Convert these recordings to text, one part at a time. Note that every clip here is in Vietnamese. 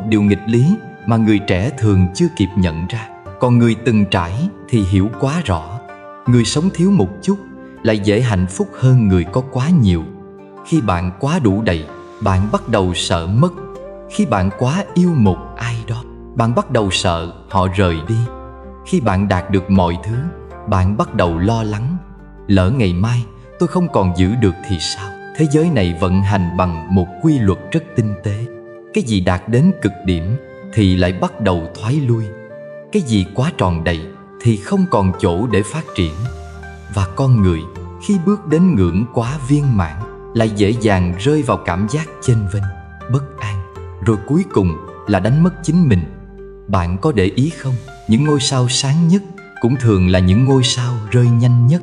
điều nghịch lý mà người trẻ thường chưa kịp nhận ra. Còn người từng trải thì hiểu quá rõ. Người sống thiếu một chút lại dễ hạnh phúc hơn người có quá nhiều. Khi bạn quá đủ đầy, bạn bắt đầu sợ mất. Khi bạn quá yêu một ai đó, bạn bắt đầu sợ họ rời đi. Khi bạn đạt được mọi thứ, bạn bắt đầu lo lắng. Lỡ ngày mai tôi không còn giữ được thì sao? Thế giới này vận hành bằng một quy luật rất tinh tế. Cái gì đạt đến cực điểm thì lại bắt đầu thoái lui. Cái gì quá tròn đầy thì không còn chỗ để phát triển. Và con người khi bước đến ngưỡng quá viên mãn lại dễ dàng rơi vào cảm giác chênh vênh, bất an, rồi cuối cùng là đánh mất chính mình. Bạn có để ý không? Những ngôi sao sáng nhất cũng thường là những ngôi sao rơi nhanh nhất.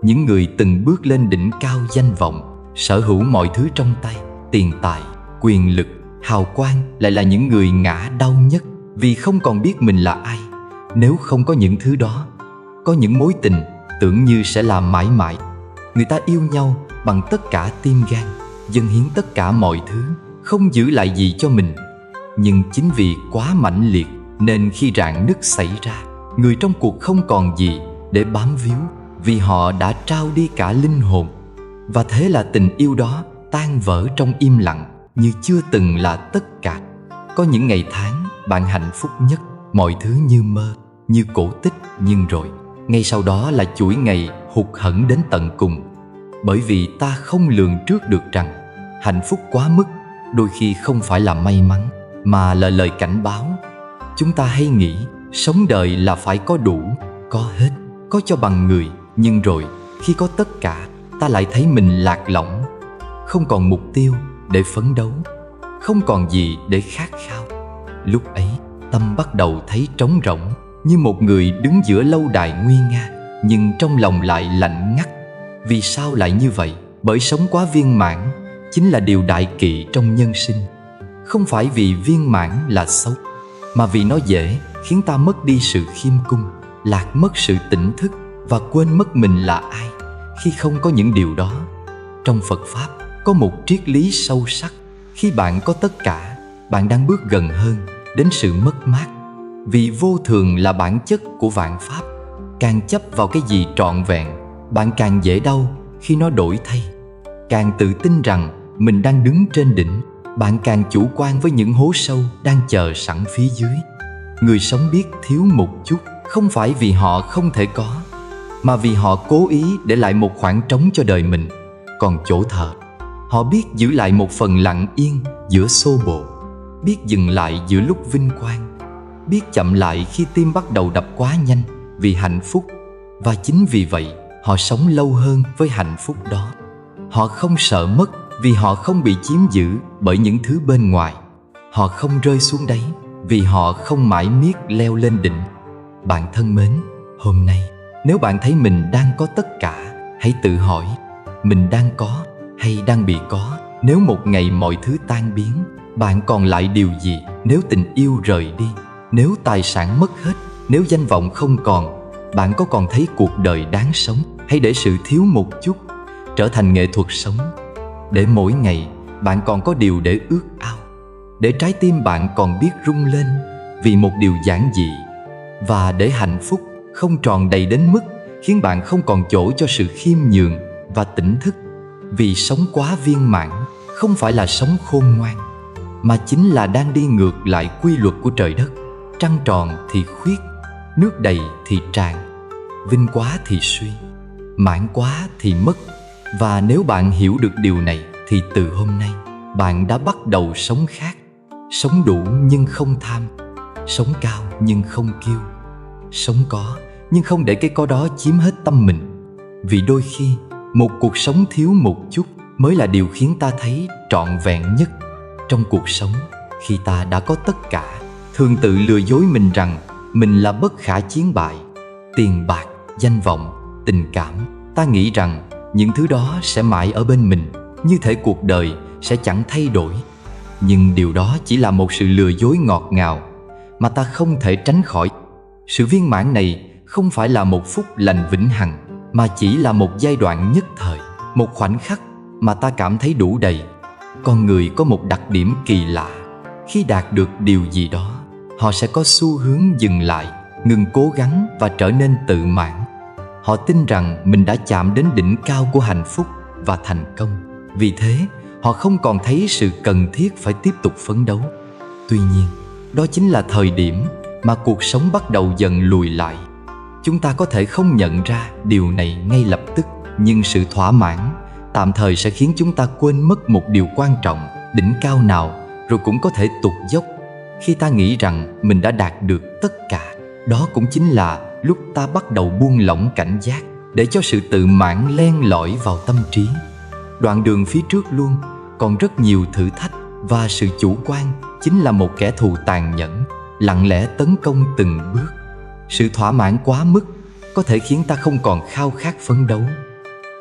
Những người từng bước lên đỉnh cao danh vọng, sở hữu mọi thứ trong tay, tiền tài, quyền lực, hào quang, lại là những người ngã đau nhất vì không còn biết mình là ai. Nếu không có những thứ đó, có những mối tình tưởng như sẽ là mãi mãi. Người ta yêu nhau bằng tất cả tim gan, dâng hiến tất cả mọi thứ, không giữ lại gì cho mình. Nhưng chính vì quá mãnh liệt nên khi rạn nứt xảy ra, người trong cuộc không còn gì để bám víu, vì họ đã trao đi cả linh hồn. Và thế là tình yêu đó tan vỡ trong im lặng, như chưa từng là tất cả. Có những ngày tháng bạn hạnh phúc nhất, mọi thứ như mơ, như cổ tích, nhưng rồi ngay sau đó là chuỗi ngày hụt hẫng đến tận cùng. Bởi vì ta không lường trước được rằng hạnh phúc quá mức đôi khi không phải là may mắn, mà là lời cảnh báo. Chúng ta hay nghĩ sống đời là phải có đủ, có hết, có cho bằng người. Nhưng rồi khi có tất cả, ta lại thấy mình lạc lõng, không còn mục tiêu để phấn đấu, không còn gì để khát khao. Lúc ấy tâm bắt đầu thấy trống rỗng, như một người đứng giữa lâu đài nguy nga, nhưng trong lòng lại lạnh ngắt. Vì sao lại như vậy? Bởi sống quá viên mãn chính là điều đại kỵ trong nhân sinh. Không phải vì viên mãn là xấu, mà vì nó dễ khiến ta mất đi sự khiêm cung, lạc mất sự tỉnh thức và quên mất mình là ai khi không có những điều đó. Trong Phật Pháp có một triết lý sâu sắc: khi bạn có tất cả, bạn đang bước gần hơn đến sự mất mát. Vì vô thường là bản chất của vạn pháp. Càng chấp vào cái gì trọn vẹn, bạn càng dễ đau khi nó đổi thay. Càng tự tin rằng mình đang đứng trên đỉnh, bạn càng chủ quan với những hố sâu đang chờ sẵn phía dưới. Người sống biết thiếu một chút không phải vì họ không thể có, mà vì họ cố ý để lại một khoảng trống cho đời mình. Còn chỗ thờ, họ biết giữ lại một phần lặng yên giữa xô bồ, biết dừng lại giữa lúc vinh quang, biết chậm lại khi tim bắt đầu đập quá nhanh vì hạnh phúc. Và chính vì vậy họ sống lâu hơn với hạnh phúc đó. Họ không sợ mất vì họ không bị chiếm giữ bởi những thứ bên ngoài. Họ không rơi xuống đáy vì họ không mãi miết leo lên đỉnh. Bạn thân mến, hôm nay nếu bạn thấy mình đang có tất cả, hãy tự hỏi mình đang có hay đang bị có. Nếu một ngày mọi thứ tan biến, bạn còn lại điều gì? Nếu tình yêu rời đi, nếu tài sản mất hết, nếu danh vọng không còn, bạn có còn thấy cuộc đời đáng sống? Hay để sự thiếu một chút trở thành nghệ thuật sống? Để mỗi ngày bạn còn có điều để ước ao, để trái tim bạn còn biết rung lên vì một điều giản dị, và để hạnh phúc không tròn đầy đến mức khiến bạn không còn chỗ cho sự khiêm nhường và tỉnh thức. Vì sống quá viên mãn không phải là sống khôn ngoan, mà chính là đang đi ngược lại quy luật của trời đất. Trăng tròn thì khuyết, nước đầy thì tràn, vinh quá thì suy, mãn quá thì mất. Và nếu bạn hiểu được điều này thì từ hôm nay bạn đã bắt đầu sống khác. Sống đủ nhưng không tham, sống cao nhưng không kiêu, sống có nhưng không để cái có đó chiếm hết tâm mình. Vì đôi khi một cuộc sống thiếu một chút mới là điều khiến ta thấy trọn vẹn nhất. Trong cuộc sống, khi ta đã có tất cả, thường tự lừa dối mình rằng mình là bất khả chiến bại. Tiền bạc, danh vọng, tình cảm, ta nghĩ rằng những thứ đó sẽ mãi ở bên mình, như thể cuộc đời sẽ chẳng thay đổi. Nhưng điều đó chỉ là một sự lừa dối ngọt ngào mà ta không thể tránh khỏi. Sự viên mãn này không phải là một phút lành vĩnh hằng, mà chỉ là một giai đoạn nhất thời, một khoảnh khắc mà ta cảm thấy đủ đầy. Con người có một đặc điểm kỳ lạ: Khi đạt được điều gì đó, họ sẽ có xu hướng dừng lại, ngừng cố gắng và trở nên tự mãn. Họ tin rằng mình đã chạm đến đỉnh cao của hạnh phúc và thành công. Vì thế, họ không còn thấy sự cần thiết phải tiếp tục phấn đấu. Tuy nhiên, đó chính là thời điểm mà cuộc sống bắt đầu dần lùi lại. Chúng ta có thể không nhận ra điều này ngay lập tức, nhưng sự thỏa mãn tạm thời sẽ khiến chúng ta quên mất một điều quan trọng. Đỉnh cao nào rồi cũng có thể tụt dốc. Khi ta nghĩ rằng mình đã đạt được tất cả, đó cũng chính là lúc ta bắt đầu buông lỏng cảnh giác, để cho sự tự mãn len lỏi vào tâm trí. Đoạn đường phía trước luôn còn rất nhiều thử thách, và sự chủ quan chính là một kẻ thù tàn nhẫn, lặng lẽ tấn công từng bước. Sự thỏa mãn quá mức có thể khiến ta không còn khao khát phấn đấu.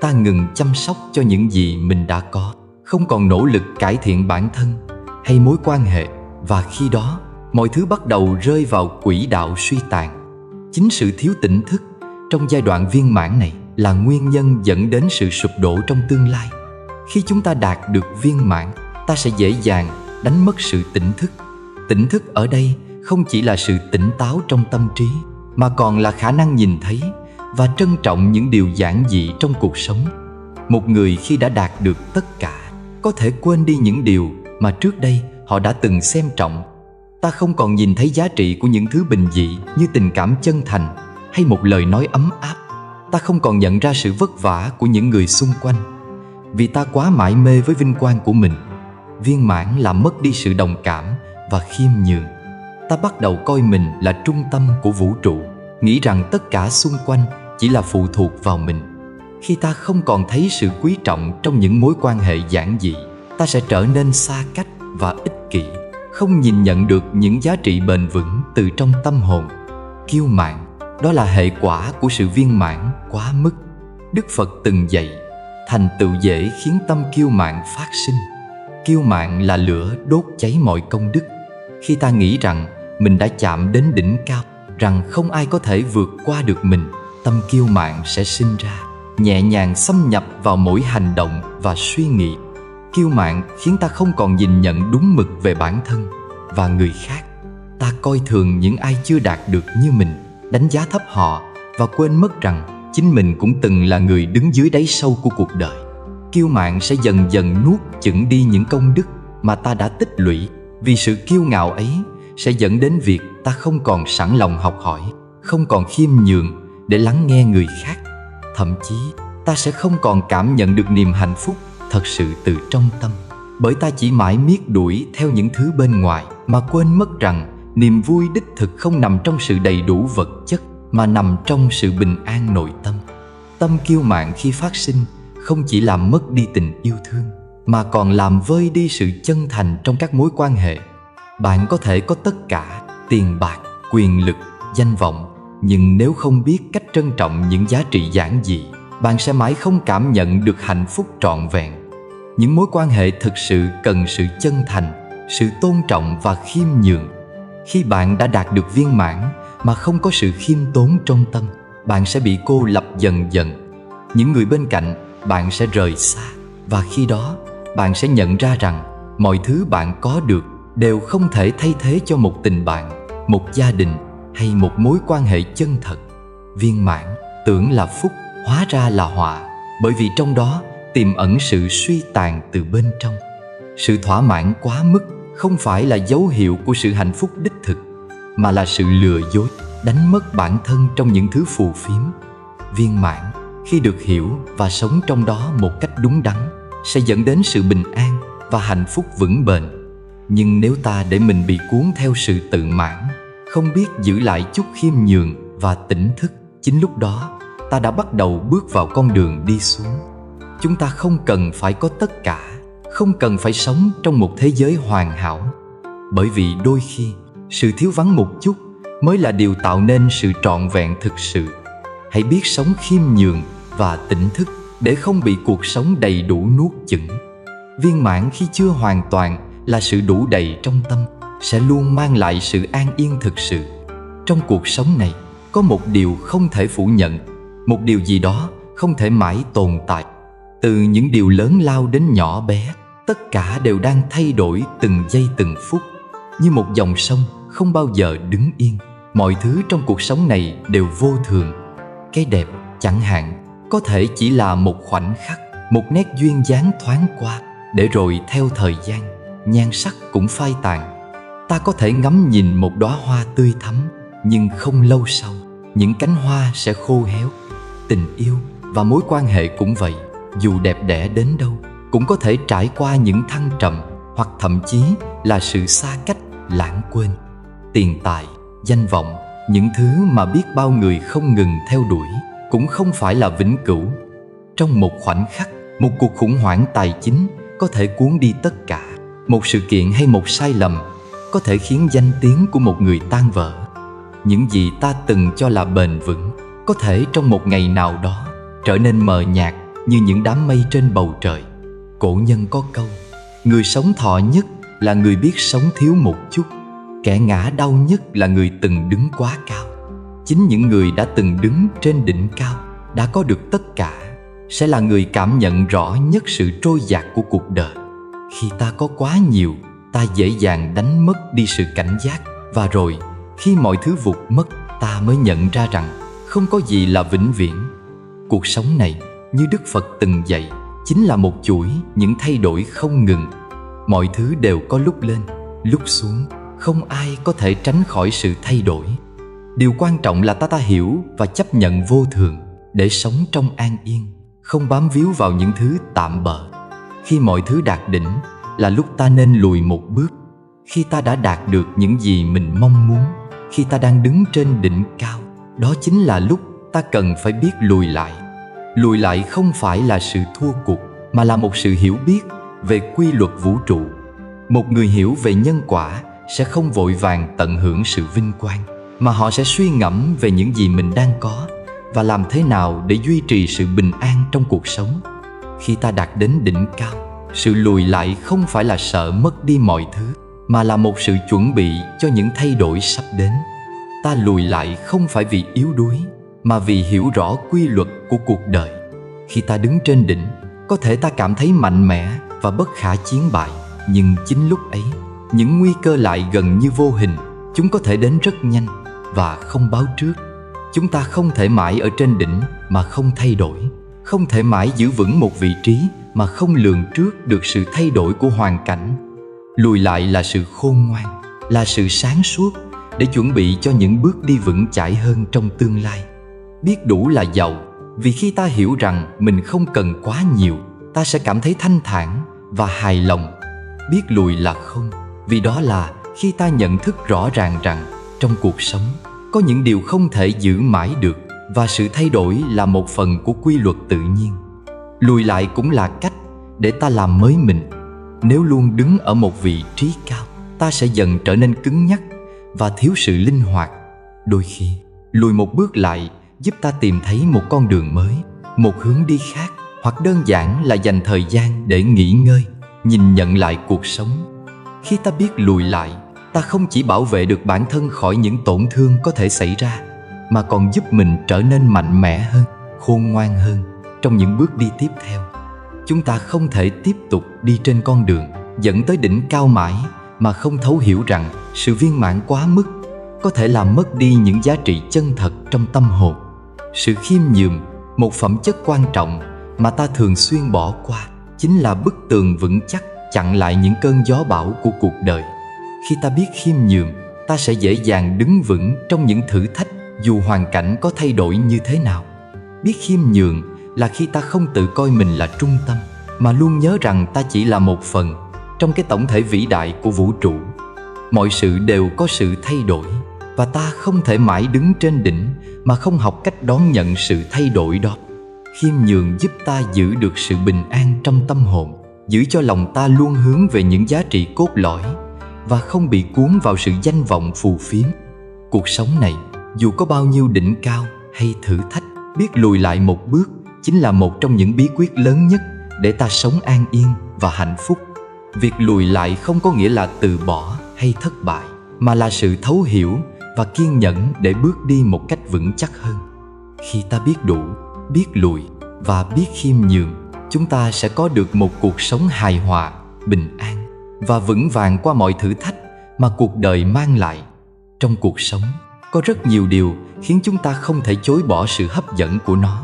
Ta ngừng chăm sóc cho những gì mình đã có, không còn nỗ lực cải thiện bản thân hay mối quan hệ, và khi đó mọi thứ bắt đầu rơi vào quỹ đạo suy tàn. Chính sự thiếu tỉnh thức trong giai đoạn viên mãn này là nguyên nhân dẫn đến sự sụp đổ trong tương lai. Khi chúng ta đạt được viên mãn, ta sẽ dễ dàng đánh mất sự tỉnh thức. Tỉnh thức ở đây không chỉ là sự tỉnh táo trong tâm trí, mà còn là khả năng nhìn thấy và trân trọng những điều giản dị trong cuộc sống. Một người khi đã đạt được tất cả có thể quên đi những điều mà trước đây họ đã từng xem trọng. Ta không còn nhìn thấy giá trị của những thứ bình dị như tình cảm chân thành hay một lời nói ấm áp. Ta không còn nhận ra sự vất vả của những người xung quanh, vì ta quá mải mê với vinh quang của mình. Viên mãn làm mất đi sự đồng cảm và khiêm nhường. Ta bắt đầu coi mình là trung tâm của vũ trụ, nghĩ rằng tất cả xung quanh chỉ là phụ thuộc vào mình. Khi ta không còn thấy sự quý trọng trong những mối quan hệ giản dị, ta sẽ trở nên xa cách và ích kỷ, không nhìn nhận được những giá trị bền vững từ trong tâm hồn. Kiêu mạn, đó là hệ quả của sự viên mãn quá mức. Đức Phật từng dạy, thành tựu dễ khiến tâm kiêu mạn phát sinh. Kiêu mạn là lửa đốt cháy mọi công đức. Khi ta nghĩ rằng mình đã chạm đến đỉnh cao, rằng không ai có thể vượt qua được mình, tâm kiêu mạn sẽ sinh ra, nhẹ nhàng xâm nhập vào mỗi hành động và suy nghĩ. Kiêu mạn khiến ta không còn nhìn nhận đúng mực về bản thân và người khác. Ta coi thường những ai chưa đạt được như mình, đánh giá thấp họ và quên mất rằng chính mình cũng từng là người đứng dưới đáy sâu của cuộc đời. Kiêu mạn sẽ dần dần nuốt chửng đi những công đức mà ta đã tích lũy, vì sự kiêu ngạo ấy sẽ dẫn đến việc ta không còn sẵn lòng học hỏi, không còn khiêm nhường để lắng nghe người khác. Thậm chí ta sẽ không còn cảm nhận được niềm hạnh phúc thật sự từ trong tâm, bởi ta chỉ mãi miết đuổi theo những thứ bên ngoài mà quên mất rằng niềm vui đích thực không nằm trong sự đầy đủ vật chất, mà nằm trong sự bình an nội tâm. Tâm kiêu mạn khi phát sinh không chỉ làm mất đi tình yêu thương, mà còn làm vơi đi sự chân thành trong các mối quan hệ. Bạn có thể có tất cả, tiền bạc, quyền lực, danh vọng, nhưng nếu không biết cách trân trọng những giá trị giản dị, bạn sẽ mãi không cảm nhận được hạnh phúc trọn vẹn. Những mối quan hệ thực sự cần sự chân thành, sự tôn trọng và khiêm nhường. Khi bạn đã đạt được viên mãn mà không có sự khiêm tốn trong tâm, bạn sẽ bị cô lập dần dần. Những người bên cạnh bạn sẽ rời xa, và khi đó bạn sẽ nhận ra rằng mọi thứ bạn có được đều không thể thay thế cho một tình bạn, một gia đình hay một mối quan hệ chân thật. Viên mãn tưởng là phúc, hóa ra là họa, bởi vì trong đó tiềm ẩn sự suy tàn từ bên trong. Sự thỏa mãn quá mức không phải là dấu hiệu của sự hạnh phúc đích thực, mà là sự lừa dối, đánh mất bản thân trong những thứ phù phiếm. Viên mãn khi được hiểu và sống trong đó một cách đúng đắn sẽ dẫn đến sự bình an và hạnh phúc vững bền. Nhưng nếu ta để mình bị cuốn theo sự tự mãn, không biết giữ lại chút khiêm nhường và tỉnh thức, chính lúc đó ta đã bắt đầu bước vào con đường đi xuống. Chúng ta không cần phải có tất cả, không cần phải sống trong một thế giới hoàn hảo, bởi vì đôi khi sự thiếu vắng một chút mới là điều tạo nên sự trọn vẹn thực sự. Hãy biết sống khiêm nhường và tỉnh thức để không bị cuộc sống đầy đủ nuốt chửng. Viên mãn khi chưa hoàn toàn là sự đủ đầy trong tâm, sẽ luôn mang lại sự an yên thực sự. Trong cuộc sống này có một điều không thể phủ nhận, một điều gì đó không thể mãi tồn tại. Từ những điều lớn lao đến nhỏ bé, tất cả đều đang thay đổi từng giây từng phút. như một dòng sông không bao giờ đứng yên. Mọi thứ trong cuộc sống này đều vô thường. Cái đẹp chẳng hạn có thể chỉ là một khoảnh khắc, một nét duyên dáng thoáng qua, để rồi theo thời gian, nhan sắc cũng phai tàn. Ta có thể ngắm nhìn một đóa hoa tươi thắm, nhưng không lâu sau, những cánh hoa sẽ khô héo. Tình yêu và mối quan hệ cũng vậy, dù đẹp đẽ đến đâu, cũng có thể trải qua những thăng trầm, hoặc thậm chí là sự xa cách, lãng quên. Tiền tài, danh vọng, những thứ mà biết bao người không ngừng theo đuổi, cũng không phải là vĩnh cửu. Trong một khoảnh khắc, một cuộc khủng hoảng tài chính có thể cuốn đi tất cả. Một sự kiện hay một sai lầm có thể khiến danh tiếng của một người tan vỡ. Những gì ta từng cho là bền vững có thể trong một ngày nào đó trở nên mờ nhạt như những đám mây trên bầu trời. Cổ nhân có câu: người sống thọ nhất là người biết sống thiếu một chút, kẻ ngã đau nhất là người từng đứng quá cao. Chính những người đã từng đứng trên đỉnh cao, đã có được tất cả, sẽ là người cảm nhận rõ nhất sự trôi dạt của cuộc đời. Khi ta có quá nhiều, ta dễ dàng đánh mất đi sự cảnh giác. Và rồi, khi mọi thứ vụt mất, ta mới nhận ra rằng không có gì là vĩnh viễn. Cuộc sống này, như Đức Phật từng dạy, chính là một chuỗi những thay đổi không ngừng. Mọi thứ đều có lúc lên, lúc xuống, không ai có thể tránh khỏi sự thay đổi. Điều quan trọng là ta hiểu và chấp nhận vô thường để sống trong an yên, không bám víu vào những thứ tạm bợ. Khi mọi thứ đạt đỉnh là lúc ta nên lùi một bước. Khi ta đã đạt được những gì mình mong muốn, khi ta đang đứng trên đỉnh cao, đó chính là lúc ta cần phải biết lùi lại. Lùi lại không phải là sự thua cuộc, mà là một sự hiểu biết về quy luật vũ trụ. Một người hiểu về nhân quả sẽ không vội vàng tận hưởng sự vinh quang, mà họ sẽ suy ngẫm về những gì mình đang có và làm thế nào để duy trì sự bình an trong cuộc sống. Khi ta đạt đến đỉnh cao, sự lùi lại không phải là sợ mất đi mọi thứ, mà là một sự chuẩn bị cho những thay đổi sắp đến. Ta lùi lại không phải vì yếu đuối, mà vì hiểu rõ quy luật của cuộc đời. Khi ta đứng trên đỉnh, có thể ta cảm thấy mạnh mẽ và bất khả chiến bại, nhưng chính lúc ấy, những nguy cơ lại gần như vô hình. Chúng có thể đến rất nhanh và không báo trước. Chúng ta không thể mãi ở trên đỉnh mà không thay đổi, không thể mãi giữ vững một vị trí mà không lường trước được sự thay đổi của hoàn cảnh. Lùi lại là sự khôn ngoan, là sự sáng suốt để chuẩn bị cho những bước đi vững chãi hơn trong tương lai. Biết đủ là giàu, vì khi ta hiểu rằng mình không cần quá nhiều, ta sẽ cảm thấy thanh thản và hài lòng. Biết lùi là không, vì đó là khi ta nhận thức rõ ràng rằng trong cuộc sống có những điều không thể giữ mãi được, và sự thay đổi là một phần của quy luật tự nhiên. Lùi lại cũng là cách để ta làm mới mình. Nếu luôn đứng ở một vị trí cao, ta sẽ dần trở nên cứng nhắc và thiếu sự linh hoạt. Đôi khi, lùi một bước lại giúp ta tìm thấy một con đường mới, một hướng đi khác, hoặc đơn giản là dành thời gian để nghỉ ngơi, nhìn nhận lại cuộc sống. Khi ta biết lùi lại, ta không chỉ bảo vệ được bản thân khỏi những tổn thương có thể xảy ra, mà còn giúp mình trở nên mạnh mẽ hơn, khôn ngoan hơn trong những bước đi tiếp theo. Chúng ta không thể tiếp tục đi trên con đường dẫn tới đỉnh cao mãi mà không thấu hiểu rằng sự viên mãn quá mức có thể làm mất đi những giá trị chân thật trong tâm hồn. Sự khiêm nhường, một phẩm chất quan trọng mà ta thường xuyên bỏ qua, chính là bức tường vững chắc chặn lại những cơn gió bão của cuộc đời. Khi ta biết khiêm nhường, ta sẽ dễ dàng đứng vững trong những thử thách dù hoàn cảnh có thay đổi như thế nào. Biết khiêm nhường là khi ta không tự coi mình là trung tâm, mà luôn nhớ rằng ta chỉ là một phần trong cái tổng thể vĩ đại của vũ trụ. Mọi sự đều có sự thay đổi, và ta không thể mãi đứng trên đỉnh mà không học cách đón nhận sự thay đổi đó. Khiêm nhường giúp ta giữ được sự bình an trong tâm hồn, giữ cho lòng ta luôn hướng về những giá trị cốt lõi và không bị cuốn vào sự danh vọng phù phiếm. Cuộc sống này, dù có bao nhiêu đỉnh cao hay thử thách, biết lùi lại một bước chính là một trong những bí quyết lớn nhất để ta sống an yên và hạnh phúc. Việc lùi lại không có nghĩa là từ bỏ hay thất bại, mà là sự thấu hiểu và kiên nhẫn để bước đi một cách vững chắc hơn. Khi ta biết đủ, biết lùi và biết khiêm nhường, chúng ta sẽ có được một cuộc sống hài hòa, bình an và vững vàng qua mọi thử thách mà cuộc đời mang lại. Trong cuộc sống, có rất nhiều điều khiến chúng ta không thể chối bỏ sự hấp dẫn của nó.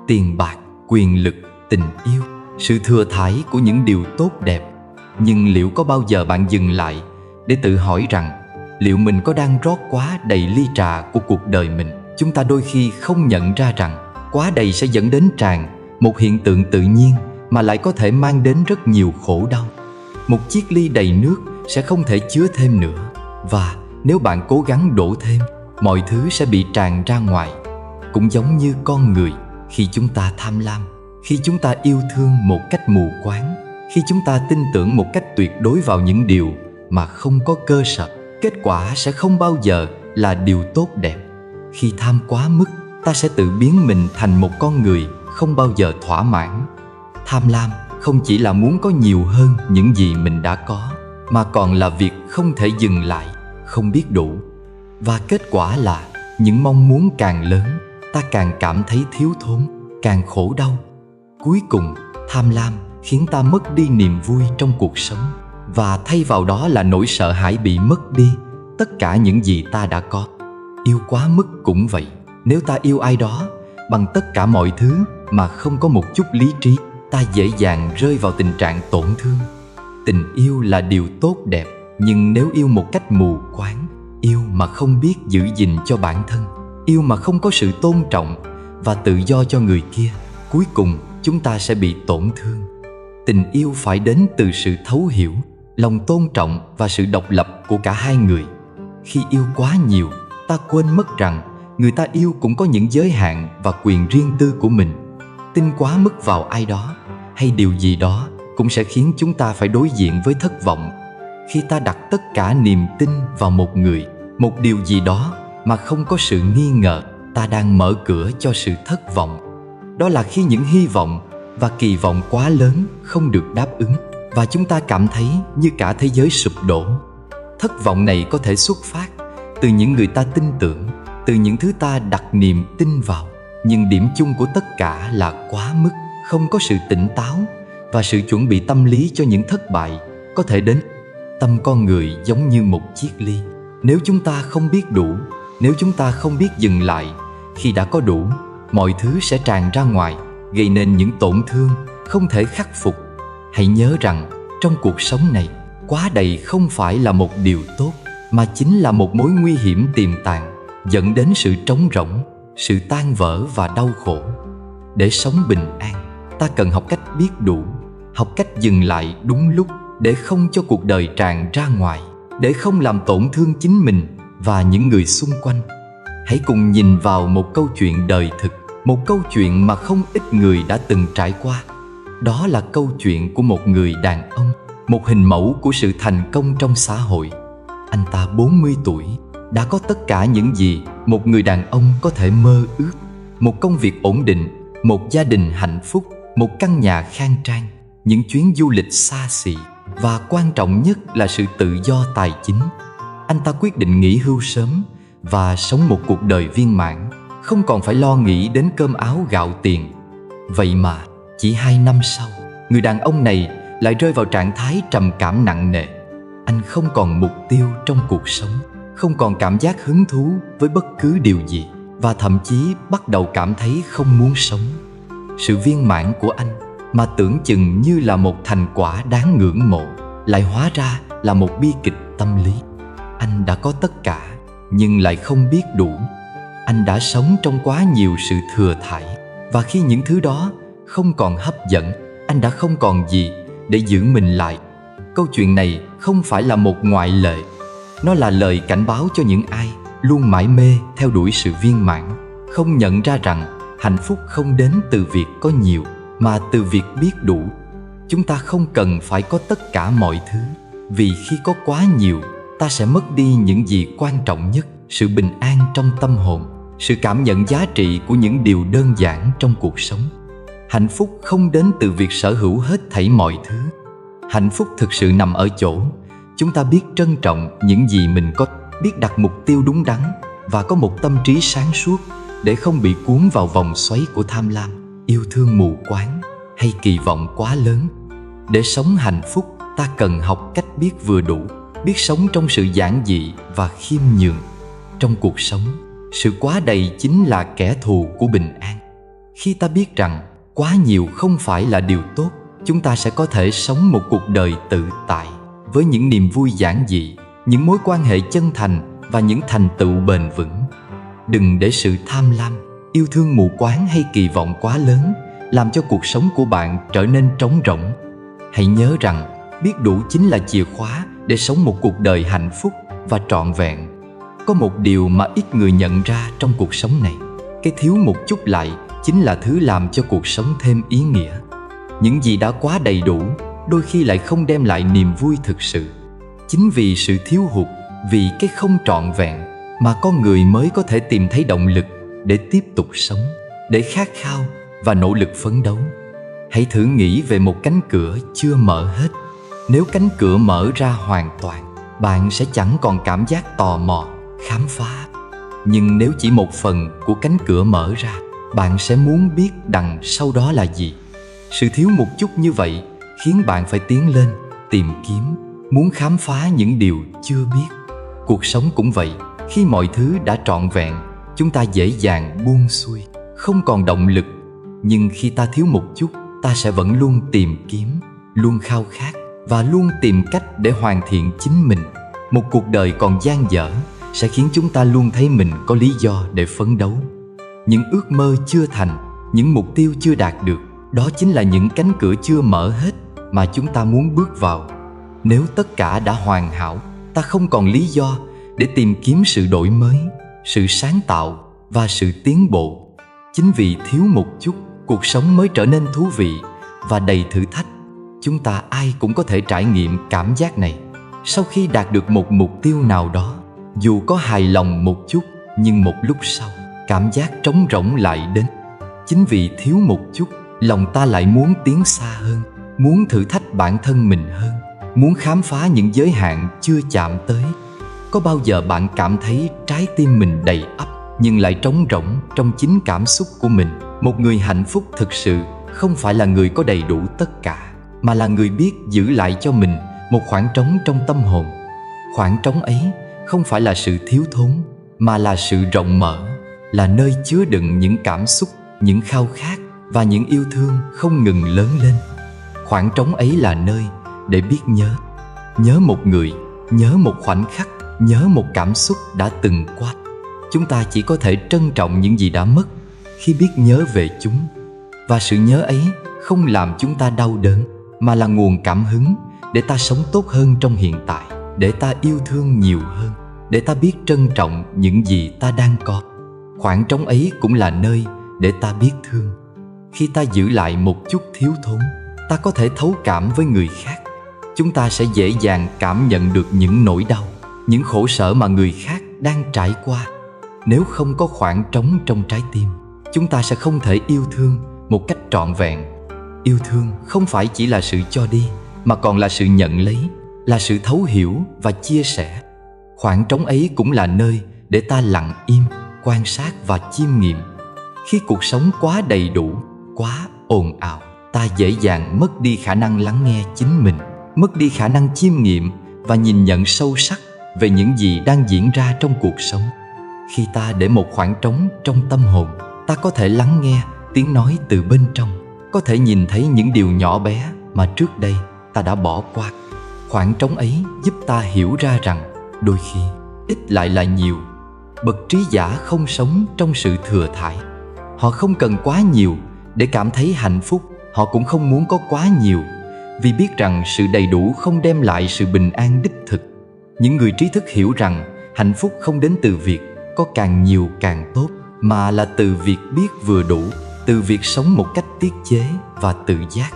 Tiền bạc, quyền lực, tình yêu, sự thừa thãi của những điều tốt đẹp. Nhưng liệu có bao giờ bạn dừng lại để tự hỏi rằng liệu mình có đang rót quá đầy ly trà của cuộc đời mình? Chúng ta đôi khi không nhận ra rằng quá đầy sẽ dẫn đến tràn, một hiện tượng tự nhiên mà lại có thể mang đến rất nhiều khổ đau. Một chiếc ly đầy nước sẽ không thể chứa thêm nữa, và nếu bạn cố gắng đổ thêm, mọi thứ sẽ bị tràn ra ngoài. Cũng giống như con người, khi chúng ta tham lam, khi chúng ta yêu thương một cách mù quáng, khi chúng ta tin tưởng một cách tuyệt đối vào những điều mà không có cơ sở, kết quả sẽ không bao giờ là điều tốt đẹp. Khi tham quá mức, ta sẽ tự biến mình thành một con người không bao giờ thỏa mãn. Tham lam không chỉ là muốn có nhiều hơn những gì mình đã có, mà còn là việc không thể dừng lại, không biết đủ. Và kết quả là những mong muốn càng lớn, ta càng cảm thấy thiếu thốn, càng khổ đau. Cuối cùng, tham lam khiến ta mất đi niềm vui trong cuộc sống, và thay vào đó là nỗi sợ hãi bị mất đi tất cả những gì ta đã có. Yêu quá mức cũng vậy. Nếu ta yêu ai đó bằng tất cả mọi thứ mà không có một chút lý trí, ta dễ dàng rơi vào tình trạng tổn thương. Tình yêu là điều tốt đẹp, nhưng nếu yêu một cách mù quáng, yêu mà không biết giữ gìn cho bản thân, yêu mà không có sự tôn trọng và tự do cho người kia, cuối cùng chúng ta sẽ bị tổn thương. Tình yêu phải đến từ sự thấu hiểu, lòng tôn trọng và sự độc lập của cả hai người. Khi yêu quá nhiều, ta quên mất rằng người ta yêu cũng có những giới hạn và quyền riêng tư của mình. Tin quá mức vào ai đó hay điều gì đó cũng sẽ khiến chúng ta phải đối diện với thất vọng. Khi ta đặt tất cả niềm tin vào một người, một điều gì đó mà không có sự nghi ngờ, ta đang mở cửa cho sự thất vọng. Đó là khi những hy vọng và kỳ vọng quá lớn không được đáp ứng, và chúng ta cảm thấy như cả thế giới sụp đổ. Thất vọng này có thể xuất phát từ những người ta tin tưởng, từ những thứ ta đặt niềm tin vào. Nhưng điểm chung của tất cả là quá mức, không có sự tỉnh táo và sự chuẩn bị tâm lý cho những thất bại có thể đến. Tâm con người giống như một chiếc ly. Nếu chúng ta không biết đủ, nếu chúng ta không biết dừng lại, khi đã có đủ, mọi thứ sẽ tràn ra ngoài, gây nên những tổn thương không thể khắc phục. Hãy nhớ rằng trong cuộc sống này, quá đầy không phải là một điều tốt, mà chính là một mối nguy hiểm tiềm tàng, dẫn đến sự trống rỗng, sự tan vỡ và đau khổ. Để sống bình an, ta cần học cách biết đủ, học cách dừng lại đúng lúc để không cho cuộc đời tràn ra ngoài, để không làm tổn thương chính mình và những người xung quanh. Hãy cùng nhìn vào một câu chuyện đời thực, một câu chuyện mà không ít người đã từng trải qua. Đó là câu chuyện của một người đàn ông, một hình mẫu của sự thành công trong xã hội. Anh ta 40 tuổi, đã có tất cả những gì một người đàn ông có thể mơ ước. Một công việc ổn định, một gia đình hạnh phúc, một căn nhà khang trang, những chuyến du lịch xa xỉ, và quan trọng nhất là sự tự do tài chính. Anh ta quyết định nghỉ hưu sớm và sống một cuộc đời viên mãn, không còn phải lo nghĩ đến cơm áo gạo tiền. Vậy mà chỉ 2 năm sau, người đàn ông này lại rơi vào trạng thái trầm cảm nặng nề. Anh không còn mục tiêu trong cuộc sống, không còn cảm giác hứng thú với bất cứ điều gì, và thậm chí bắt đầu cảm thấy không muốn sống. Sự viên mãn của anh mà tưởng chừng như là một thành quả đáng ngưỡng mộ, lại hóa ra là một bi kịch tâm lý. Anh đã có tất cả nhưng lại không biết đủ. Anh đã sống trong quá nhiều sự thừa thãi, và khi những thứ đó không còn hấp dẫn, anh đã không còn gì để giữ mình lại. Câu chuyện này không phải là một ngoại lệ. Nó là lời cảnh báo cho những ai luôn mải mê theo đuổi sự viên mãn, không nhận ra rằng hạnh phúc không đến từ việc có nhiều, mà từ việc biết đủ. Chúng ta không cần phải có tất cả mọi thứ, vì khi có quá nhiều, ta sẽ mất đi những gì quan trọng nhất: sự bình an trong tâm hồn, sự cảm nhận giá trị của những điều đơn giản trong cuộc sống. Hạnh phúc không đến từ việc sở hữu hết thảy mọi thứ. Hạnh phúc thực sự nằm ở chỗ chúng ta biết trân trọng những gì mình có, biết đặt mục tiêu đúng đắn, và có một tâm trí sáng suốt để không bị cuốn vào vòng xoáy của tham lam, yêu thương mù quáng hay kỳ vọng quá lớn. Để sống hạnh phúc, ta cần học cách biết vừa đủ, biết sống trong sự giản dị và khiêm nhường. Trong cuộc sống, sự quá đầy chính là kẻ thù của bình an. Khi ta biết rằng quá nhiều không phải là điều tốt, chúng ta sẽ có thể sống một cuộc đời tự tại với những niềm vui giản dị, những mối quan hệ chân thành và những thành tựu bền vững. Đừng để sự tham lam, yêu thương mù quáng hay kỳ vọng quá lớn làm cho cuộc sống của bạn trở nên trống rỗng. Hãy nhớ rằng biết đủ chính là chìa khóa để sống một cuộc đời hạnh phúc và trọn vẹn. Có một điều mà ít người nhận ra trong cuộc sống này: cái thiếu một chút lại chính là thứ làm cho cuộc sống thêm ý nghĩa. Những gì đã quá đầy đủ đôi khi lại không đem lại niềm vui thực sự. Chính vì sự thiếu hụt, vì cái không trọn vẹn mà con người mới có thể tìm thấy động lực để tiếp tục sống, để khát khao và nỗ lực phấn đấu. Hãy thử nghĩ về một cánh cửa chưa mở hết. Nếu cánh cửa mở ra hoàn toàn, bạn sẽ chẳng còn cảm giác tò mò, khám phá. Nhưng nếu chỉ một phần của cánh cửa mở ra, bạn sẽ muốn biết đằng sau đó là gì. Sự thiếu một chút như vậy khiến bạn phải tiến lên, tìm kiếm, muốn khám phá những điều chưa biết. Cuộc sống cũng vậy, khi mọi thứ đã trọn vẹn, chúng ta dễ dàng buông xuôi, không còn động lực. Nhưng khi ta thiếu một chút, ta sẽ vẫn luôn tìm kiếm, luôn khao khát và luôn tìm cách để hoàn thiện chính mình. Một cuộc đời còn dang dở sẽ khiến chúng ta luôn thấy mình có lý do để phấn đấu. Những ước mơ chưa thành, những mục tiêu chưa đạt được, đó chính là những cánh cửa chưa mở hết mà chúng ta muốn bước vào. Nếu tất cả đã hoàn hảo, ta không còn lý do để tìm kiếm sự đổi mới, sự sáng tạo và sự tiến bộ. Chính vì thiếu một chút, cuộc sống mới trở nên thú vị và đầy thử thách. Chúng ta ai cũng có thể trải nghiệm cảm giác này. Sau khi đạt được một mục tiêu nào đó, dù có hài lòng một chút, nhưng một lúc sau, cảm giác trống rỗng lại đến. Chính vì thiếu một chút, lòng ta lại muốn tiến xa hơn, muốn thử thách bản thân mình hơn, muốn khám phá những giới hạn chưa chạm tới. Có bao giờ bạn cảm thấy trái tim mình đầy ắp nhưng lại trống rỗng trong chính cảm xúc của mình? Một người hạnh phúc thực sự không phải là người có đầy đủ tất cả, mà là người biết giữ lại cho mình một khoảng trống trong tâm hồn. Khoảng trống ấy không phải là sự thiếu thốn, mà là sự rộng mở, là nơi chứa đựng những cảm xúc, những khao khát và những yêu thương không ngừng lớn lên. Khoảng trống ấy là nơi để biết nhớ. Nhớ một người, nhớ một khoảnh khắc, nhớ một cảm xúc đã từng qua. Chúng ta chỉ có thể trân trọng những gì đã mất khi biết nhớ về chúng. Và sự nhớ ấy không làm chúng ta đau đớn, mà là nguồn cảm hứng để ta sống tốt hơn trong hiện tại, để ta yêu thương nhiều hơn, để ta biết trân trọng những gì ta đang có. Khoảng trống ấy cũng là nơi để ta biết thương. Khi ta giữ lại một chút thiếu thốn, ta có thể thấu cảm với người khác. Chúng ta sẽ dễ dàng cảm nhận được những nỗi đau, những khổ sở mà người khác đang trải qua. Nếu không có khoảng trống trong trái tim, chúng ta sẽ không thể yêu thương một cách trọn vẹn. Yêu thương không phải chỉ là sự cho đi, mà còn là sự nhận lấy, là sự thấu hiểu và chia sẻ. Khoảng trống ấy cũng là nơi để ta lặng im, quan sát và chiêm nghiệm. Khi cuộc sống quá đầy đủ, quá ồn ào, ta dễ dàng mất đi khả năng lắng nghe chính mình, mất đi khả năng chiêm nghiệm và nhìn nhận sâu sắc về những gì đang diễn ra trong cuộc sống. Khi ta để một khoảng trống trong tâm hồn, ta có thể lắng nghe tiếng nói từ bên trong, có thể nhìn thấy những điều nhỏ bé mà trước đây ta đã bỏ qua. Khoảng trống ấy giúp ta hiểu ra rằng đôi khi ít lại là nhiều. Bậc trí giả không sống trong sự thừa thãi. Họ không cần quá nhiều để cảm thấy hạnh phúc. Họ cũng không muốn có quá nhiều, vì biết rằng sự đầy đủ không đem lại sự bình an đích thực. Những người trí thức hiểu rằng hạnh phúc không đến từ việc có càng nhiều càng tốt, mà là từ việc biết vừa đủ, từ việc sống một cách tiết chế và tự giác.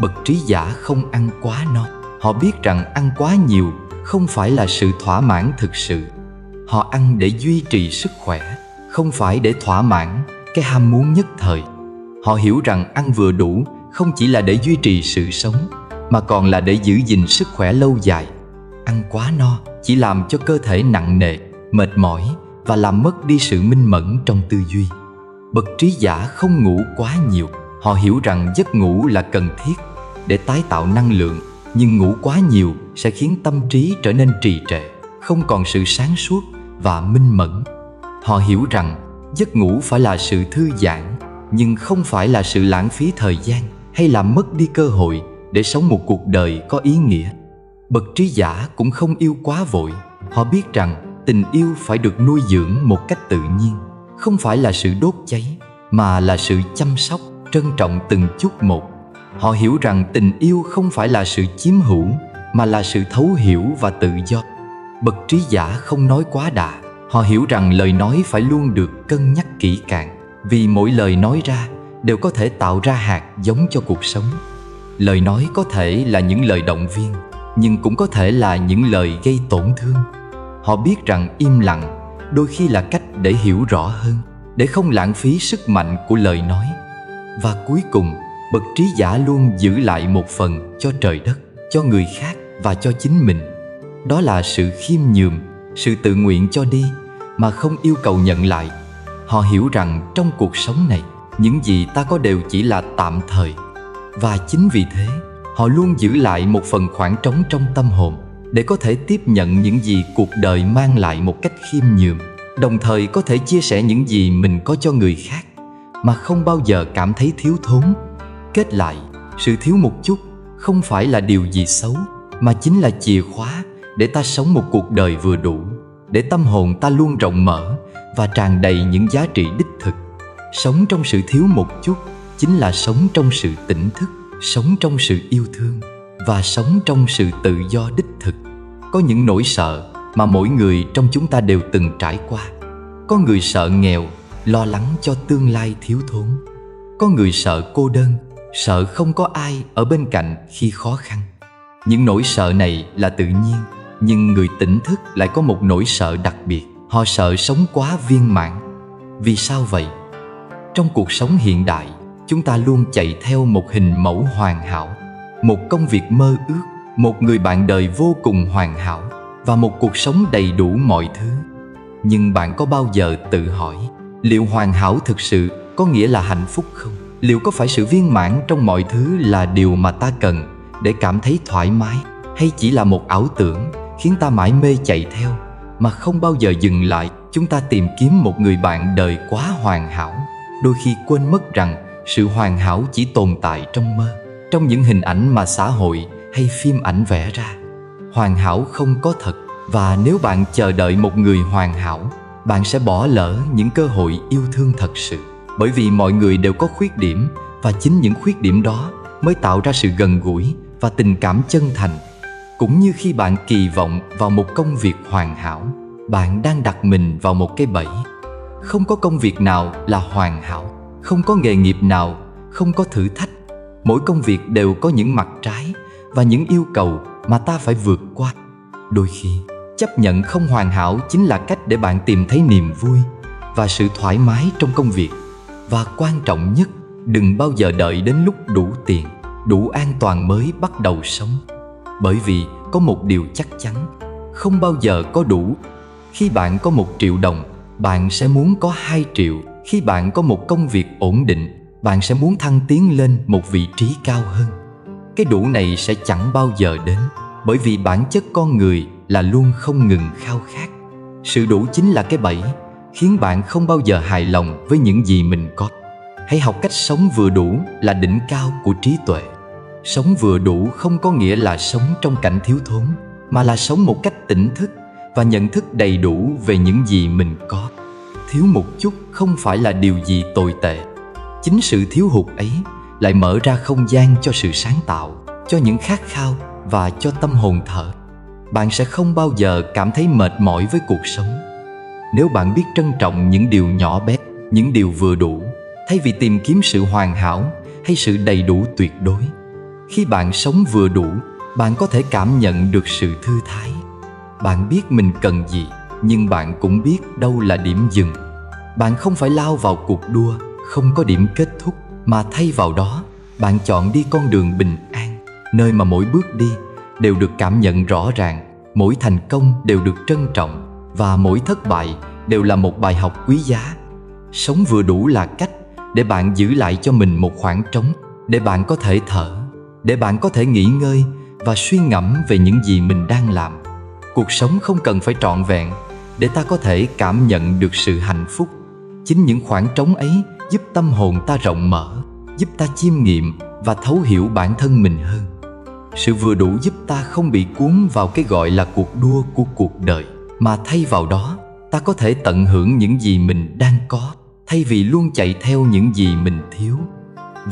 Bậc trí giả không ăn quá no. Họ biết rằng ăn quá nhiều không phải là sự thỏa mãn thực sự. Họ ăn để duy trì sức khỏe, không phải để thỏa mãn cái ham muốn nhất thời. Họ hiểu rằng ăn vừa đủ không chỉ là để duy trì sự sống, mà còn là để giữ gìn sức khỏe lâu dài. Ăn quá no chỉ làm cho cơ thể nặng nề, mệt mỏi và làm mất đi sự minh mẫn trong tư duy. Bậc trí giả không ngủ quá nhiều. Họ hiểu rằng giấc ngủ là cần thiết để tái tạo năng lượng, nhưng ngủ quá nhiều sẽ khiến tâm trí trở nên trì trệ, không còn sự sáng suốt và minh mẫn. Họ hiểu rằng giấc ngủ phải là sự thư giãn, nhưng không phải là sự lãng phí thời gian hay làm mất đi cơ hội để sống một cuộc đời có ý nghĩa. Bậc trí giả cũng không yêu quá vội. Họ biết rằng tình yêu phải được nuôi dưỡng một cách tự nhiên, không phải là sự đốt cháy, mà là sự chăm sóc, trân trọng từng chút một. Họ hiểu rằng tình yêu không phải là sự chiếm hữu, mà là sự thấu hiểu và tự do. Bậc trí giả không nói quá đà. Họ hiểu rằng lời nói phải luôn được cân nhắc kỹ càng, vì mỗi lời nói ra đều có thể tạo ra hạt giống cho cuộc sống. Lời nói có thể là những lời động viên, nhưng cũng có thể là những lời gây tổn thương. Họ biết rằng im lặng đôi khi là cách để hiểu rõ hơn, để không lãng phí sức mạnh của lời nói. Và cuối cùng, bậc trí giả luôn giữ lại một phần cho trời đất, cho người khác và cho chính mình. Đó là sự khiêm nhường, sự tự nguyện cho đi mà không yêu cầu nhận lại. Họ hiểu rằng trong cuộc sống này, những gì ta có đều chỉ là tạm thời. Và chính vì thế, họ luôn giữ lại một phần khoảng trống trong tâm hồn để có thể tiếp nhận những gì cuộc đời mang lại một cách khiêm nhường, đồng thời có thể chia sẻ những gì mình có cho người khác mà không bao giờ cảm thấy thiếu thốn. Kết lại, sự thiếu một chút không phải là điều gì xấu, mà chính là chìa khóa để ta sống một cuộc đời vừa đủ, để tâm hồn ta luôn rộng mở và tràn đầy những giá trị đích thực. Sống trong sự thiếu một chút chính là sống trong sự tỉnh thức, sống trong sự yêu thương và sống trong sự tự do đích thực. Có những nỗi sợ mà mỗi người trong chúng ta đều từng trải qua. Có người sợ nghèo, lo lắng cho tương lai thiếu thốn. Có người sợ cô đơn, sợ không có ai ở bên cạnh khi khó khăn. Những nỗi sợ này là tự nhiên, nhưng người tỉnh thức lại có một nỗi sợ đặc biệt. Họ sợ sống quá viên mãn. Vì sao vậy? Trong cuộc sống hiện đại, chúng ta luôn chạy theo một hình mẫu hoàn hảo, một công việc mơ ước, một người bạn đời vô cùng hoàn hảo và một cuộc sống đầy đủ mọi thứ. Nhưng bạn có bao giờ tự hỏi, liệu hoàn hảo thực sự có nghĩa là hạnh phúc không? Liệu có phải sự viên mãn trong mọi thứ là điều mà ta cần để cảm thấy thoải mái, hay chỉ là một ảo tưởng khiến ta mãi mê chạy theo mà không bao giờ dừng lại? Chúng ta tìm kiếm một người bạn đời quá hoàn hảo, đôi khi quên mất rằng sự hoàn hảo chỉ tồn tại trong mơ, trong những hình ảnh mà xã hội hay phim ảnh vẽ ra. Hoàn hảo không có thật, và nếu bạn chờ đợi một người hoàn hảo, bạn sẽ bỏ lỡ những cơ hội yêu thương thật sự. Bởi vì mọi người đều có khuyết điểm, và chính những khuyết điểm đó mới tạo ra sự gần gũi và tình cảm chân thành. Cũng như khi bạn kỳ vọng vào một công việc hoàn hảo, bạn đang đặt mình vào một cái bẫy. Không có công việc nào là hoàn hảo, không có nghề nghiệp nào không có thử thách. Mỗi công việc đều có những mặt trái và những yêu cầu mà ta phải vượt qua. Đôi khi, chấp nhận không hoàn hảo chính là cách để bạn tìm thấy niềm vui và sự thoải mái trong công việc. Và quan trọng nhất, đừng bao giờ đợi đến lúc đủ tiền, đủ an toàn mới bắt đầu sống. Bởi vì có một điều chắc chắn, không bao giờ có đủ. Khi bạn có 1 triệu đồng, bạn sẽ muốn có 2 triệu. Khi bạn có một công việc ổn định, bạn sẽ muốn thăng tiến lên một vị trí cao hơn. Cái đủ này sẽ chẳng bao giờ đến, bởi vì bản chất con người là luôn không ngừng khao khát. Sự đủ chính là cái bẫy khiến bạn không bao giờ hài lòng với những gì mình có. Hãy học cách sống vừa đủ là đỉnh cao của trí tuệ. Sống vừa đủ không có nghĩa là sống trong cảnh thiếu thốn, mà là sống một cách tỉnh thức và nhận thức đầy đủ về những gì mình có. Thiếu một chút không phải là điều gì tồi tệ. Chính sự thiếu hụt ấy lại mở ra không gian cho sự sáng tạo, cho những khát khao và cho tâm hồn thở. Bạn sẽ không bao giờ cảm thấy mệt mỏi với cuộc sống nếu bạn biết trân trọng những điều nhỏ bé, những điều vừa đủ, thay vì tìm kiếm sự hoàn hảo hay sự đầy đủ tuyệt đối. Khi bạn sống vừa đủ, bạn có thể cảm nhận được sự thư thái. Bạn biết mình cần gì, nhưng bạn cũng biết đâu là điểm dừng. Bạn không phải lao vào cuộc đua không có điểm kết thúc, mà thay vào đó, bạn chọn đi con đường bình an, nơi mà mỗi bước đi đều được cảm nhận rõ ràng, mỗi thành công đều được trân trọng, và mỗi thất bại đều là một bài học quý giá. Sống vừa đủ là cách để bạn giữ lại cho mình một khoảng trống, để bạn có thể thở, để bạn có thể nghỉ ngơi và suy ngẫm về những gì mình đang làm. Cuộc sống không cần phải trọn vẹn để ta có thể cảm nhận được sự hạnh phúc. Chính những khoảng trống ấy giúp tâm hồn ta rộng mở, giúp ta chiêm nghiệm và thấu hiểu bản thân mình hơn. Sự vừa đủ giúp ta không bị cuốn vào cái gọi là cuộc đua của cuộc đời, mà thay vào đó ta có thể tận hưởng những gì mình đang có, thay vì luôn chạy theo những gì mình thiếu.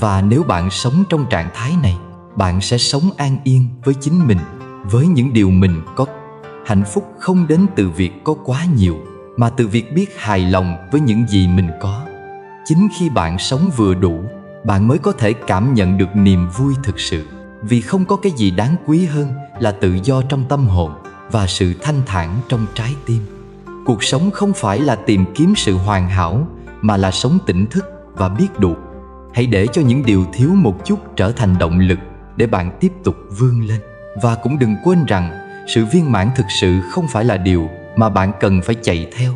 Và nếu bạn sống trong trạng thái này, bạn sẽ sống an yên với chính mình, với những điều mình có. Hạnh phúc không đến từ việc có quá nhiều, mà từ việc biết hài lòng với những gì mình có. Chính khi bạn sống vừa đủ, bạn mới có thể cảm nhận được niềm vui thực sự. Vì không có cái gì đáng quý hơn là tự do trong tâm hồn và sự thanh thản trong trái tim. Cuộc sống không phải là tìm kiếm sự hoàn hảo, mà là sống tỉnh thức và biết đủ. Hãy để cho những điều thiếu một chút trở thành động lực để bạn tiếp tục vươn lên. Và cũng đừng quên rằng sự viên mãn thực sự không phải là điều mà bạn cần phải chạy theo.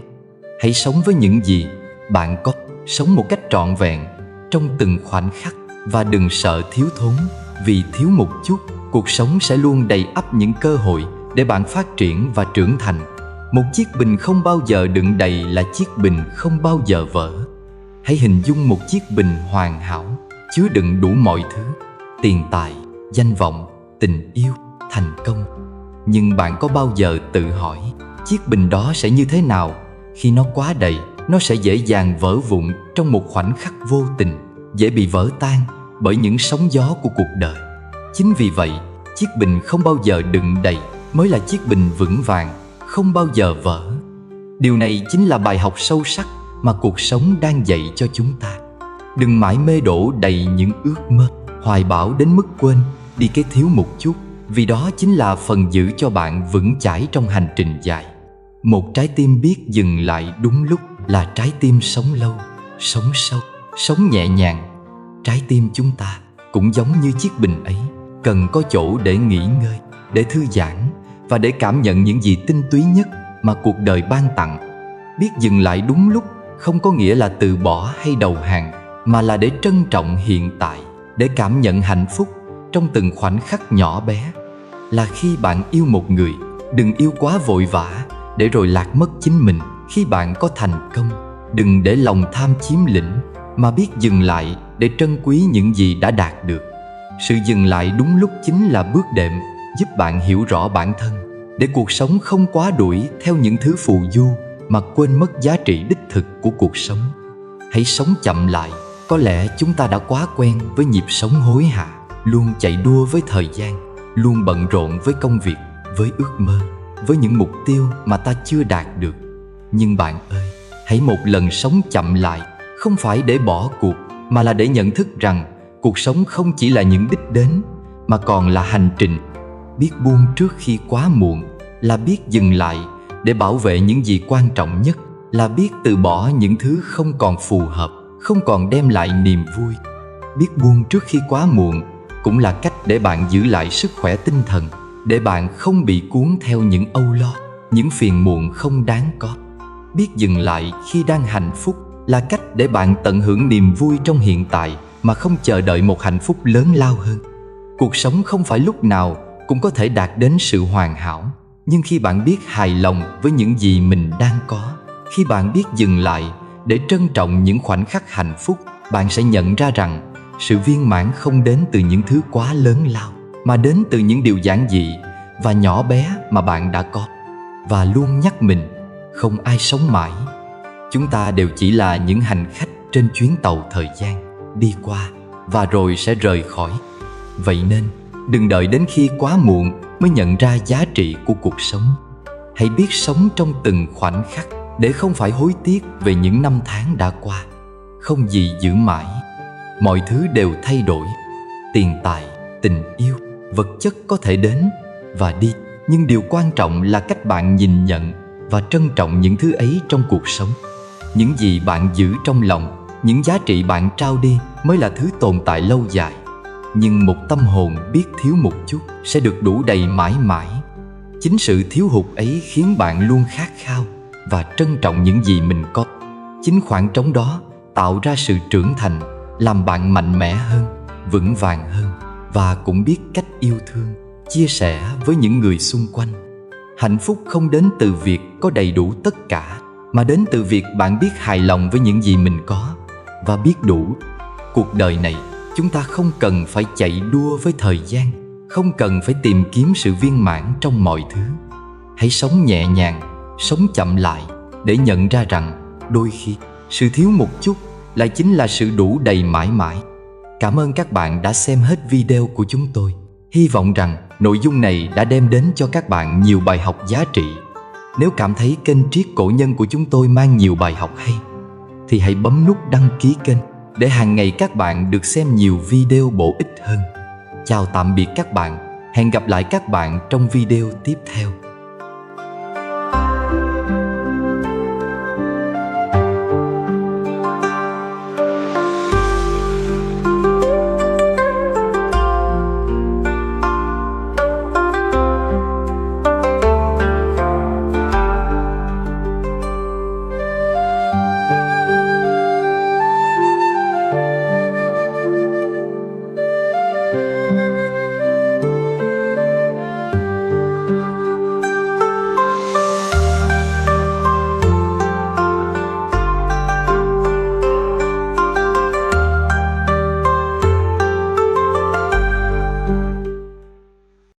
Hãy sống với những gì bạn có, sống một cách trọn vẹn trong từng khoảnh khắc, và đừng sợ thiếu thốn. Vì thiếu một chút, cuộc sống sẽ luôn đầy ắp những cơ hội để bạn phát triển và trưởng thành. Một chiếc bình không bao giờ đựng đầy là chiếc bình không bao giờ vỡ. Hãy hình dung một chiếc bình hoàn hảo, chứa đựng đủ mọi thứ: tiền tài, danh vọng, tình yêu, thành công. Nhưng bạn có bao giờ tự hỏi chiếc bình đó sẽ như thế nào khi nó quá đầy? Nó sẽ dễ dàng vỡ vụn trong một khoảnh khắc vô tình, dễ bị vỡ tan bởi những sóng gió của cuộc đời. Chính vì vậy, chiếc bình không bao giờ đựng đầy mới là chiếc bình vững vàng, không bao giờ vỡ. Điều này chính là bài học sâu sắc mà cuộc sống đang dạy cho chúng ta. Đừng mãi mê đổ đầy những ước mơ, hoài bão đến mức quên đi cái thiếu một chút, vì đó chính là phần giữ cho bạn vững chãi trong hành trình dài. Một trái tim biết dừng lại đúng lúc là trái tim sống lâu, sống sâu, sống nhẹ nhàng. Trái tim chúng ta cũng giống như chiếc bình ấy, cần có chỗ để nghỉ ngơi, để thư giãn và để cảm nhận những gì tinh túy nhất mà cuộc đời ban tặng. Biết dừng lại đúng lúc không có nghĩa là từ bỏ hay đầu hàng, mà là để trân trọng hiện tại, để cảm nhận hạnh phúc trong từng khoảnh khắc nhỏ bé. Là khi bạn yêu một người, đừng yêu quá vội vã để rồi lạc mất chính mình. Khi bạn có thành công, đừng để lòng tham chiếm lĩnh, mà biết dừng lại để trân quý những gì đã đạt được. Sự dừng lại đúng lúc chính là bước đệm giúp bạn hiểu rõ bản thân, để cuộc sống không quá đuổi theo những thứ phù du mà quên mất giá trị đích thực của cuộc sống. Hãy sống chậm lại. Có lẽ chúng ta đã quá quen với nhịp sống hối hả, luôn chạy đua với thời gian, luôn bận rộn với công việc, với ước mơ, với những mục tiêu mà ta chưa đạt được. Nhưng bạn ơi, hãy một lần sống chậm lại, không phải để bỏ cuộc, mà là để nhận thức rằng cuộc sống không chỉ là những đích đến, mà còn là hành trình. Biết buông trước khi quá muộn là biết dừng lại để bảo vệ những gì quan trọng nhất, là biết từ bỏ những thứ không còn phù hợp, không còn đem lại niềm vui. Biết buông trước khi quá muộn cũng là cách để bạn giữ lại sức khỏe tinh thần, để bạn không bị cuốn theo những âu lo, những phiền muộn không đáng có. Biết dừng lại khi đang hạnh phúc là cách để bạn tận hưởng niềm vui trong hiện tại, mà không chờ đợi một hạnh phúc lớn lao hơn. Cuộc sống không phải lúc nào cũng có thể đạt đến sự hoàn hảo, nhưng khi bạn biết hài lòng với những gì mình đang có, khi bạn biết dừng lại để trân trọng những khoảnh khắc hạnh phúc, bạn sẽ nhận ra rằng sự viên mãn không đến từ những thứ quá lớn lao, mà đến từ những điều giản dị và nhỏ bé mà bạn đã có. Và luôn nhắc mình, không ai sống mãi. Chúng ta đều chỉ là những hành khách trên chuyến tàu thời gian, đi qua và rồi sẽ rời khỏi. Vậy nên, đừng đợi đến khi quá muộn mới nhận ra giá trị của cuộc sống. Hãy biết sống trong từng khoảnh khắc để không phải hối tiếc về những năm tháng đã qua. Không gì giữ mãi, mọi thứ đều thay đổi. Tiền tài, tình yêu, vật chất có thể đến và đi, nhưng điều quan trọng là cách bạn nhìn nhận và trân trọng những thứ ấy trong cuộc sống. Những gì bạn giữ trong lòng, những giá trị bạn trao đi mới là thứ tồn tại lâu dài. Nhưng một tâm hồn biết thiếu một chút sẽ được đủ đầy mãi mãi. Chính sự thiếu hụt ấy khiến bạn luôn khát khao và trân trọng những gì mình có. Chính khoảng trống đó tạo ra sự trưởng thành, làm bạn mạnh mẽ hơn, vững vàng hơn và cũng biết cách yêu thương. chia sẻ với những người xung quanh. Hạnh phúc không đến từ việc có đầy đủ tất cả, mà đến từ việc bạn biết hài lòng với những gì mình có và biết đủ. Cuộc đời này, chúng ta không cần phải chạy đua với thời gian, không cần phải tìm kiếm sự viên mãn trong mọi thứ. Hãy sống nhẹ nhàng, sống chậm lại để nhận ra rằng đôi khi sự thiếu một chút lại chính là sự đủ đầy mãi mãi. Cảm ơn các bạn đã xem hết video của chúng tôi. Hy vọng rằng nội dung này đã đem đến cho các bạn nhiều bài học giá trị. Nếu cảm thấy kênh Triết Cổ Nhân của chúng tôi mang nhiều bài học hay, thì hãy bấm nút đăng ký kênh để hàng ngày các bạn được xem nhiều video bổ ích hơn. Chào tạm biệt các bạn, hẹn gặp lại các bạn trong video tiếp theo.